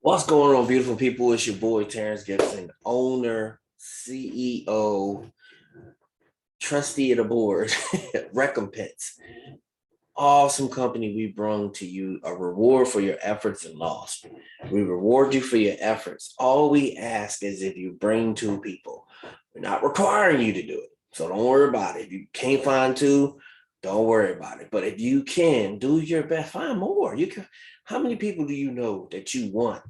What's going on, beautiful people? It's your boy Terrence Gibson, owner, CEO, trustee of the board, Recompense. Awesome company. We bring to you a reward for your efforts and loss. We reward you for your efforts. All we ask is if you bring two people. We're not requiring you to do it. So don't worry about it. If you can't find two, don't worry about it. But if you can, do your best. Find more. You can. How many people do you know that you want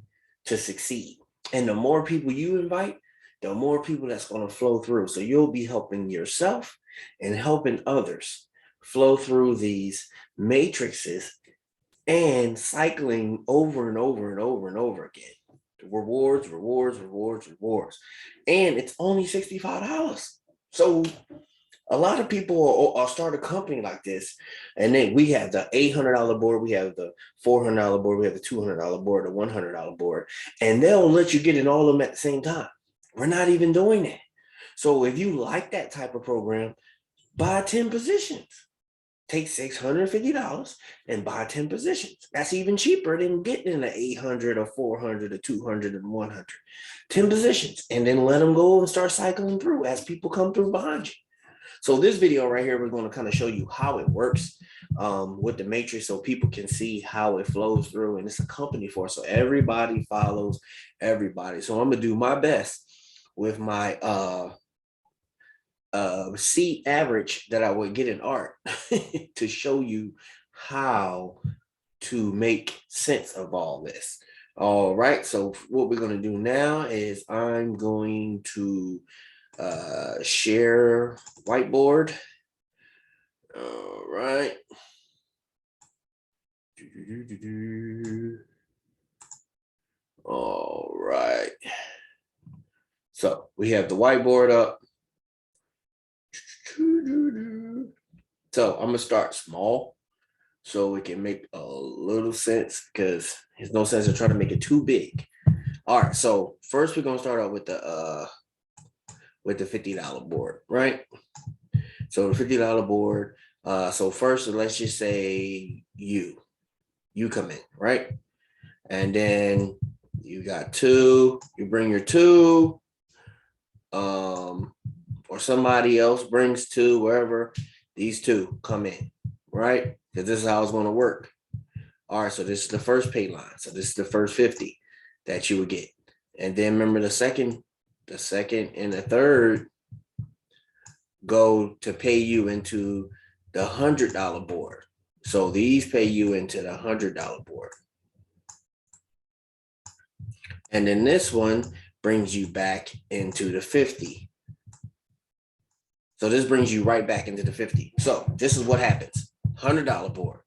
to succeed? And the more people you invite, the more people that's going to flow through. So you'll be helping yourself and helping others flow through these matrices and cycling over and over and over and over again. Rewards, rewards, rewards, rewards. And it's only $65. So a lot of people will start a company like this, and then we have the $800 board, we have the $400 board, we have the $200 board, the $100 board, and they'll let you get in all of them at the same time. We're not even doing that. So if you like that type of program, buy 10 positions. Take $650 and buy 10 positions. That's even cheaper than getting the 800 or 400 or 200 and 100. 10 positions, and then let them go and start cycling through as people come through behind you. So this video right here, we're going to kind of show you how it works with the matrix so people can see how it flows through, and it's a company for it. So everybody follows everybody. So I'm going to do my best with my seat average that I would get in art to show you how to make sense of all this. All right, so what we're going to do now is I'm going to share whiteboard. All right. All right. So we have the whiteboard up. So I'm gonna start small so it can make a little sense, because there's no sense in trying to make it too big. All right, so first we're gonna start out with the $50 board, right? So the $50 board. So first, let's just say you come in, right? And then you got two, you bring your two, or somebody else brings two, wherever, these two come in, right? Because this is how it's going to work. All right, so this is the first pay line. So this is the first 50 that you would get. And then remember the second and the third go to pay you into the $100 board. So these pay you into the $100 board. And then this one brings you back into the 50. So this brings you right back into the 50. So this is what happens. $100 board.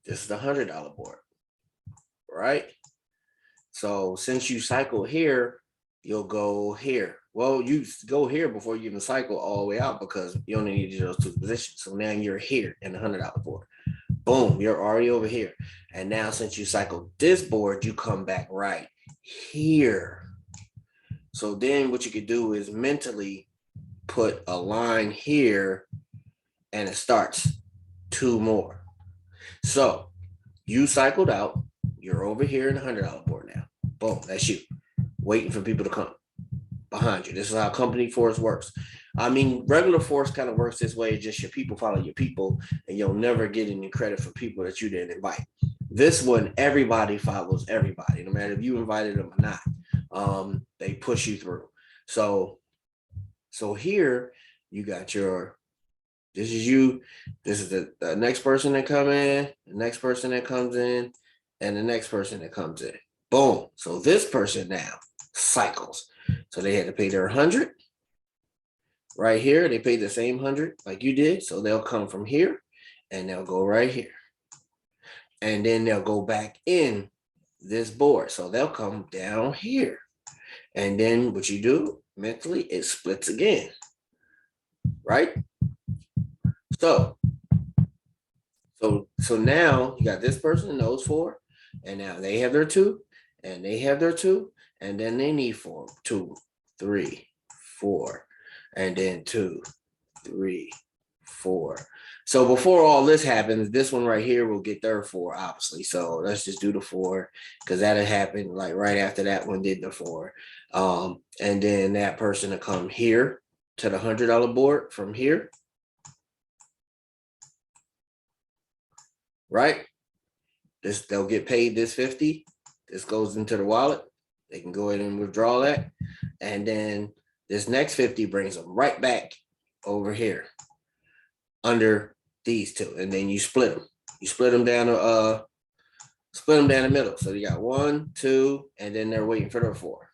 This is the $100 board, right? So since you cycle here, you'll go here. Well, you go here before you even cycle all the way out, because you only need those two positions. So now you're here in the $100 board. Boom, you're already over here. And now since you cycle this board, you come back right here. So then what you could do is mentally put a line here, and it starts two more. So you cycled out, you're over here in the $100 board now. Boom, that's you, waiting for people to come behind you. This is how company force works. I mean, regular force kind of works this way. Just your people follow your people, and you'll never get any credit for people that you didn't invite. This one, everybody follows everybody, no matter if you invited them or not. They push you through. So here you got your, this is you, this is the next person that come in, the next person that comes in, and the next person that comes in. Boom. So this person now cycles. So they had to pay their 100 right here. They paid the same 100 like you did. So they'll come from here and they'll go right here. And then they'll go back in this board. So they'll come down here. And then what you do mentally, it splits again, right? So now you got this person and those four, and now they have their two, and they have their two, and then they need 4, 2, 3, 4, and then 2, 3, 4. So before all this happens, this one right here will get their 4, obviously. So let's just do the 4 because that'll happen like right after that one did the 4. And then that person will come here to the $100 board from here. Right? They'll get paid this 50. This goes into the wallet. They can go ahead and withdraw that. And then this next 50 brings them right back over here under these two. And then you split them. You split them down the middle. So you got 1, 2, and then they're waiting for their 4.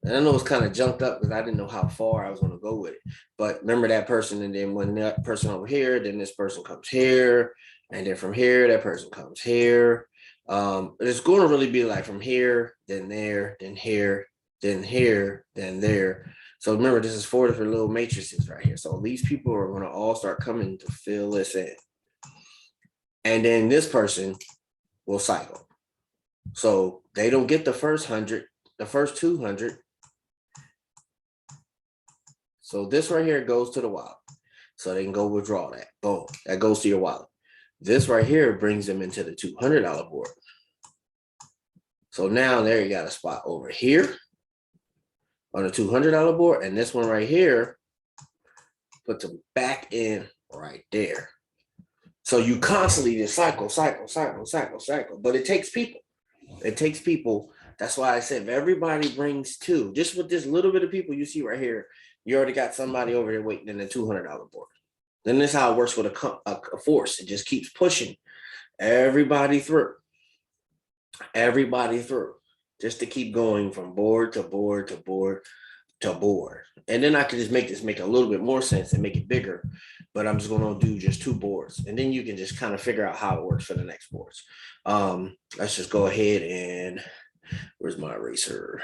And I know it's kind of jumped up because I didn't know how far I was going to go with it. But remember that person, and then when that person over here, then this person comes here, and then from here, that person comes here. It's going to really be like from here, then there, then here, then here, then there. So remember, this is 4 different little matrices right here. So these people are going to all start coming to fill this in. And then this person will cycle. So they don't get the first 100, the first 200. So this right here goes to the wallet. So they can go withdraw that. Boom. That goes to your wallet. This right here brings them into the $200 board. So now there you got a spot over here on the $200 board. And this one right here puts them back in right there. So you constantly just cycle. But it takes people. It takes people. That's why I said if everybody brings 2, just with this little bit of people you see right here, you already got somebody over there waiting in the $200 board. Then this is how it works with a force. It just keeps pushing everybody through, just to keep going from board to board to board to board. And then I can just make this make a little bit more sense and make it bigger, but I'm just going to do just 2 boards. And then you can just kind of figure out how it works for the next boards. Let's just go ahead and, where's my eraser?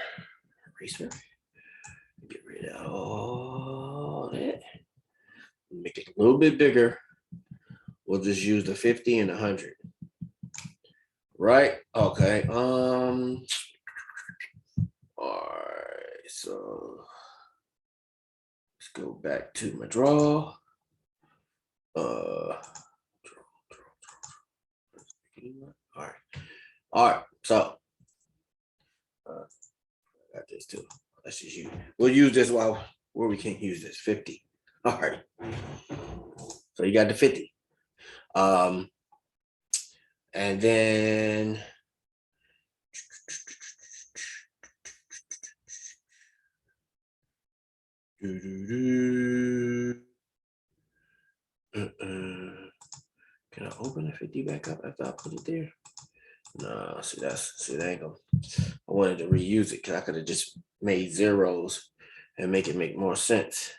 Get rid of all that. Make it a little bit bigger. We'll just use the 50 and 100. Right? Okay. All right. So let's go back to my draw. All right. So I got this too. Let's just use. We'll use this while where we can't use this 50. All right. So you got the 50. And then can I open the 50 back up after I put it there? No, see that ain't gonna. I wanted to reuse it because I could have just made zeros and make it make more sense.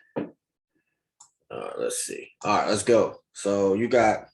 Let's see. All right, let's go. So you got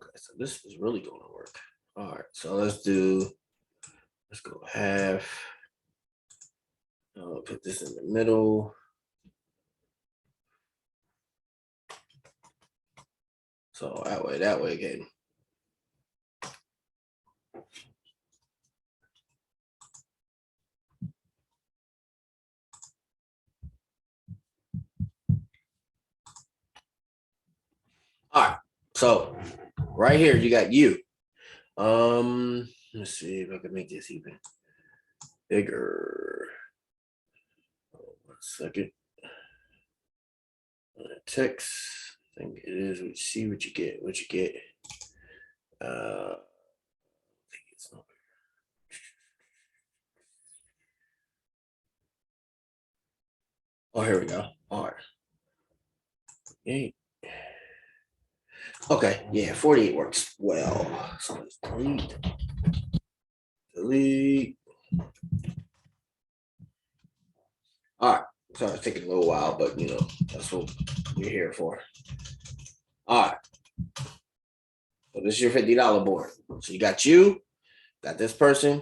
okay, so this is really going to work. All right, so let's go half. I'll put this in the middle. So that way again. All right, so right here you got you. Let's see if I can make this even bigger. 1 second. Text. I think it is. We see what you get. I think it's not. Oh, here we go. All right. 48. Okay, yeah, 48 works well. So let's delete. All right. Sorry, it's taking a little while, but you know, that's what we're here for. All right. So this is your $50 board. So you got this person,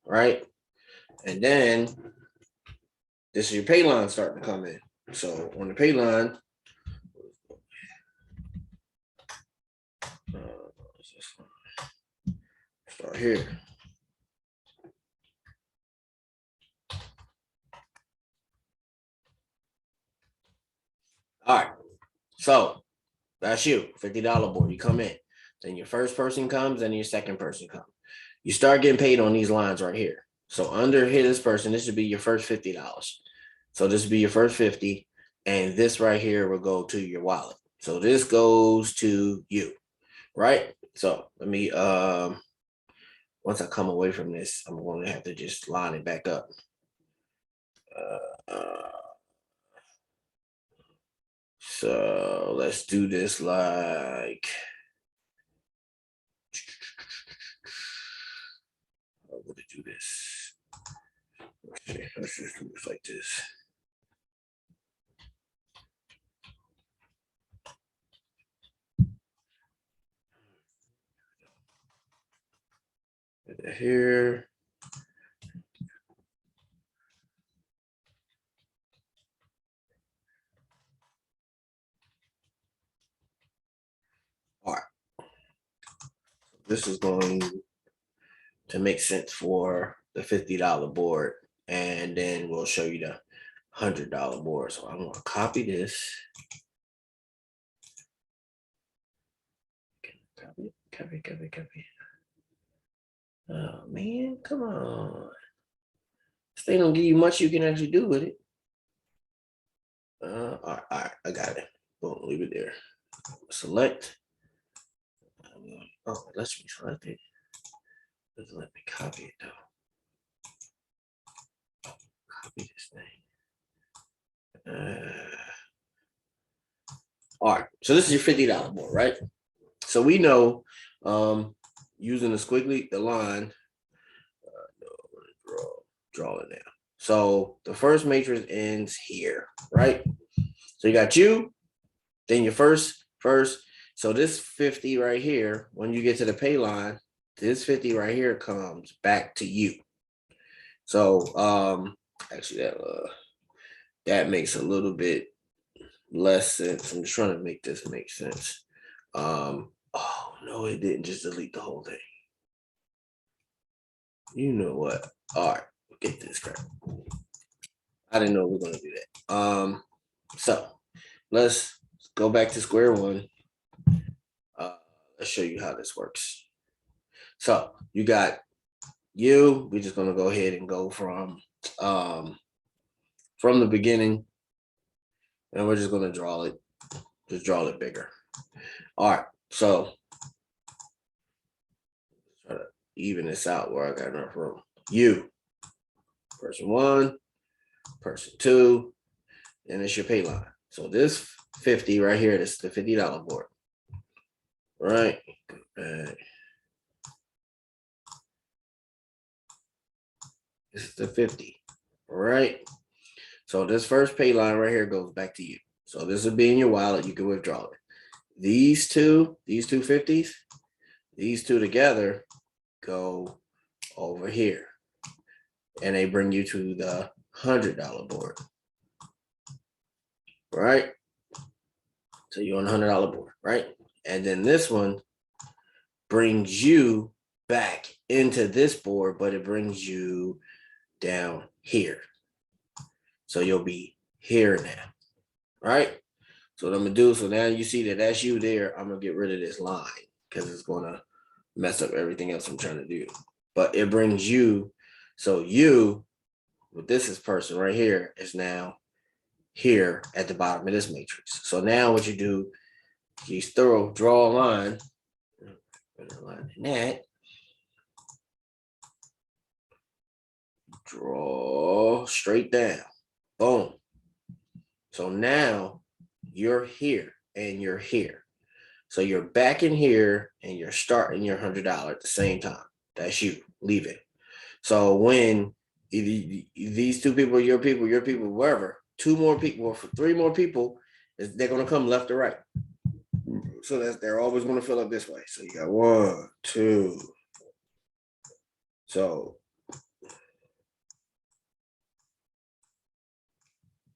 right? And then this is your pay line starting to come in. So on the pay line, start here. All right. So that's you, $50 board. You come in. Then your first person comes, then your second person comes. You start getting paid on these lines right here. So under here, this person, this should be your first $50. So this would be your first 50. And this right here will go to your wallet. So this goes to you, right? So let me once I come away from this, I'm going to have to just line it back up. So let's do this like, I'm going to do this. Okay, let's just do this like this. Here. All right. This is going to make sense for the $50 board. And then we'll show you the $100 board. So I'm going to copy this. Copy. Oh, man, come on. This thing don't give you much you can actually do with it. All right, I got it. Boom, leave it there. Select. Oh, it lets me select it. Doesn't let me copy it though. Copy this thing. All right, so this is your $50 board, right? So we know using the squiggly, the line, draw it now. So the first matrix ends here, right? So you got you, then your first. So this 50 right here, when you get to the pay line, this 50 right here comes back to you. So actually that makes a little bit less sense. I'm just trying to make this make sense. Oh no, it didn't just delete the whole thing. You know what? All right, get this crap. I didn't know we were gonna do that. So let's go back to square one. Let's show you how this works. So you got you. We're just gonna go ahead and go from the beginning, and we're just gonna draw it. Just draw it bigger. All right. So try to even this out where I got enough room. You, person one, person two, and it's your pay line. So this 50 right here, this is the $50 board. Right. This is the 50. Right. So this first pay line right here goes back to you. So this will be in your wallet. You can withdraw it. These two 50s, these two together go over here. And they bring you to the $100 board. Right? So you're on the $100 board, right? And then this one brings you back into this board, but it brings you down here. So you'll be here now, right? So what I'm gonna do, so now you see that that's you there, I'm gonna get rid of this line because it's gonna mess up everything else I'm trying to do. But it brings you, so you, with this is person right here, is now here at the bottom of this matrix. So now what you do, you draw a line, in that, draw straight down, boom. So now you're here and you're here. So you're back in here and you're starting your $100 at the same time. That's you, leave it. So when Either these two people, your people, wherever. Two more people, or three more people, they're going to come left or right. So they're always going to fill up this way. So you got 1, 2. So,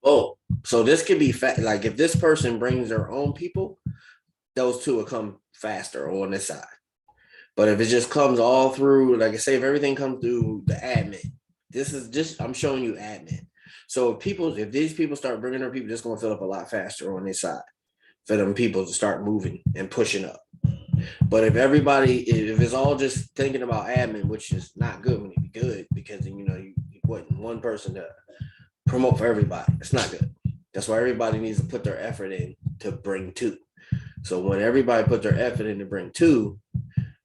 oh, so this could be like if this person brings their own people, those two will come faster on this side. But if it just comes all through, like I say, if everything comes through the admin, this is just, I'm showing you admin. So if these people start bringing their people, it's going to fill up a lot faster on this side for them people to start moving and pushing up. But if it's all just thinking about admin, which is not good when it be good, because you want one person to promote for everybody. It's not good. That's why everybody needs to put their effort in to bring two. So when everybody put their effort in to bring two,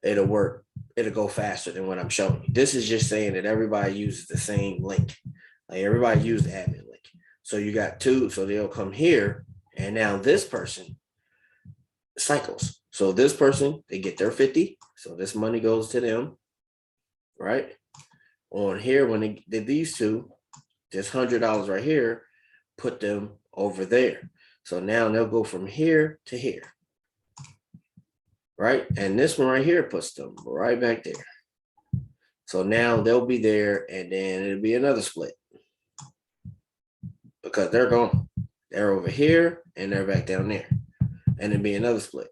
it'll work. It'll go faster than what I'm showing you. This is just saying that everybody uses the same link. Like everybody used the admin link. So you got two, so they'll come here, and now this person cycles. So this person, they get their 50. So this money goes to them, right? On here, when they did these two, this $100 right here, put them over there. So now they'll go from here to here, right? And this one right here puts them right back there. So now they'll be there, and then it'll be another split because they're gone. They're over here, and they're back down there, and it'll be another split.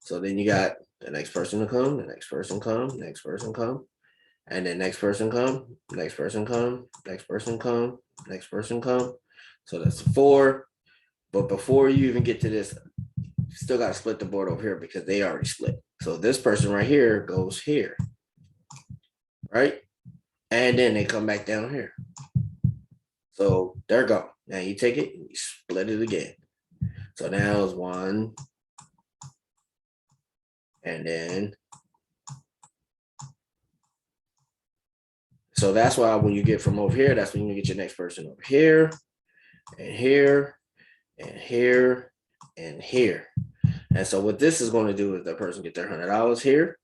So then you got the next person to come, the next person come, next person come, and then next person come, next person come, next person come, next person come. So that's 4. But before you even get to this, you still got to split the board over here because they already split. So this person right here goes here, right? And then they come back down here. So they're gone. Now you take it and you split it again. So now it's 1. And then, so that's why when you get from over here, that's when you get your next person over here, and here, and here, and here. And so what this is going to do is the person get their $100 here.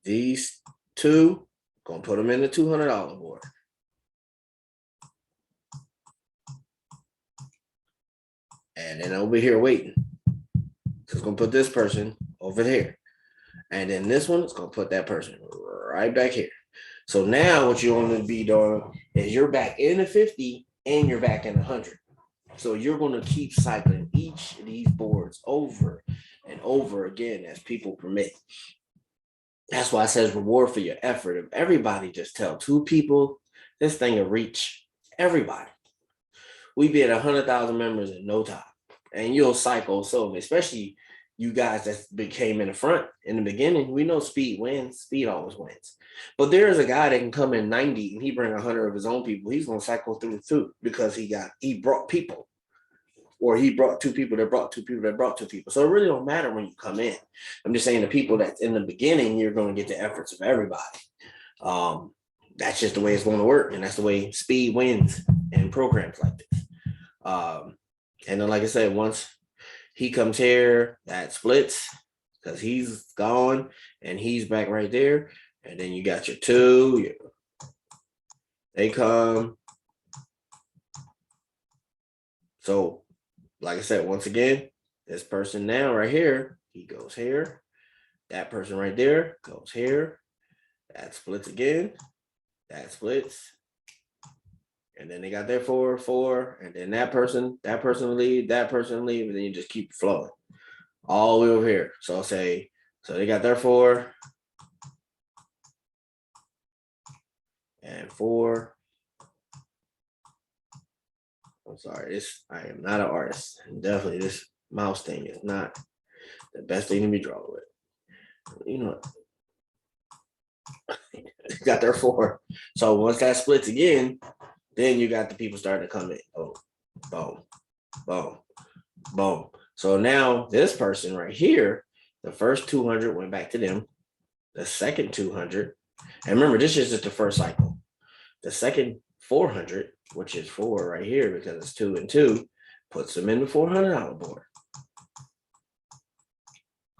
These two, going to put them in the $200 board. And then over here waiting. So it's going to put this person over there. And then this one is going to put that person right back here. So now what you want to be doing is you're back in the 50 and you're back in 100. So you're going to keep cycling each of these boards over and over again as people permit. That's why it says reward for your effort. If everybody just tell 2 people, this thing will reach everybody. We be at 100,000 members in no time. And you'll cycle. So especially you guys that came in the front in the beginning, we know speed wins. Speed always wins. But there is a guy that can come in 90 and he bring 100 of his own people. He's going to cycle through too because he brought people. Or he brought 2 people that brought 2 people that brought 2 people. So it really don't matter when you come in. I'm just saying the people that's in the beginning, you're going to get the efforts of everybody. That's just the way it's going to work. And that's the way speed wins in programs like this. And then, like I said, once he comes here, that splits because he's gone and he's back right there. And then you got your 2. They come. So, like I said, once again, this person now right here, he goes here. That person right there goes here. That splits again. That splits. And then they got their 4, and then that person will leave, that person will leave, and then you just keep flowing all the way over here. So I'll say, so they got their 4 and 4. I'm sorry, I am not an artist. And definitely this mouse thing is not the best thing to be drawing with. You know, got their 4. So once that splits again, then you got the people starting to come in. Oh, boom, boom, boom. So now this person right here, the first 200 went back to them. The second 200, and remember, this is just the first cycle. The second 400, which is 4 right here because it's 2 and 2, puts them in the $400 board.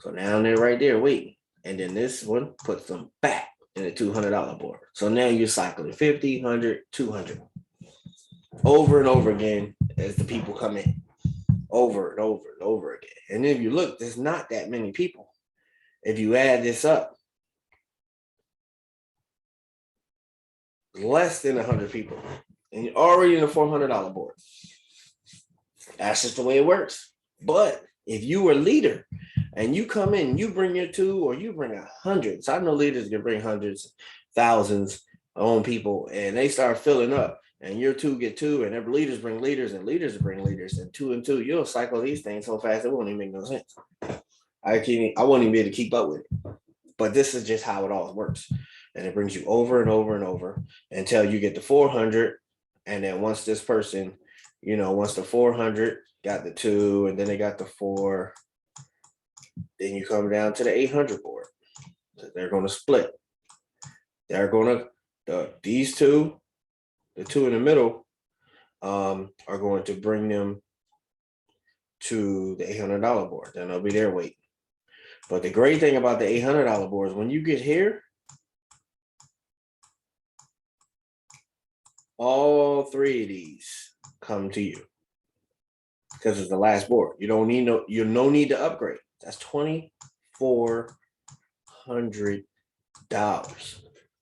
So now they're right there waiting. And then this one puts them back and a $200 board. So now you're cycling 50, 100, 200 over and over again as the people come in, over and over and over again. And if you look, there's not that many people. If you add this up, less than 100 people, and you're already in a $400 board. That's just the way it works. But if you are a leader and you come in, you bring your 2 or you bring 100. So I know leaders can bring hundreds, thousands on people, and they start filling up. And your 2 get 2, and every leaders bring leaders, and leaders bring leaders, and 2 and 2. You'll cycle these things so fast it won't even make no sense. I won't even be able to keep up with it. But this is just how it all works, and it brings you over and over and over until you get to 400. And then once this person, once the 400 got the 2, and then they got the 4, then you come down to the 800 board. So they're going to split. They're going to these 2, the 2 in the middle, are going to bring them to the $800 board. Then they'll be there waiting. But the great thing about the $800 board is when you get here, all 3 of these come to you because it's the last board. You don't need no need to upgrade. That's $2,400.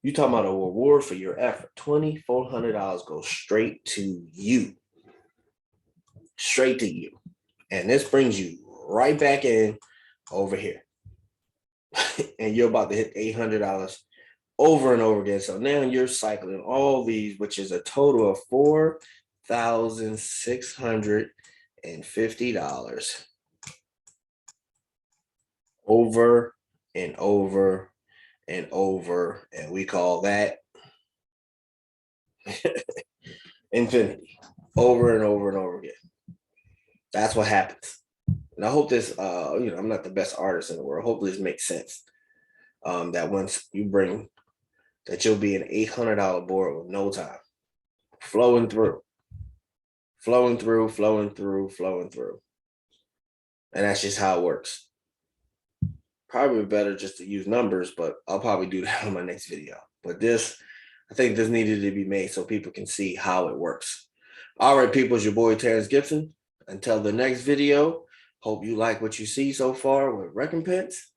You talking about a reward for your effort. $2,400 goes straight to you. Straight to you. And this brings you right back in over here. And you're about to hit $800 over and over again. So now you're cycling all these, which is a total of $4,650 over and over and over. And we call that infinity, over and over and over again. That's what happens. And I hope this, I'm not the best artist in the world. Hopefully this makes sense. That once you bring, that you'll be an $800 board with no time. Flowing through. And that's just how it works. Probably better just to use numbers, but I'll probably do that on my next video. But I think this needed to be made so people can see how it works. All right, people, it's your boy Terrence Gibson. Until the next video, hope you like what you see so far with Recompense.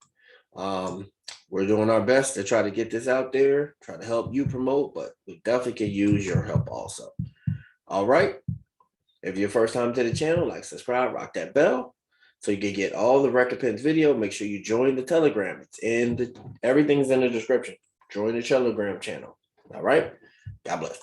We're doing our best to try to get this out there, try to help you promote, but we definitely can use your help also. All right. If you're first time to the channel, like, subscribe, rock that bell so you can get all the Recompense video. Make sure you join the Telegram. Everything's in the description. Join the Telegram channel. All right. God bless.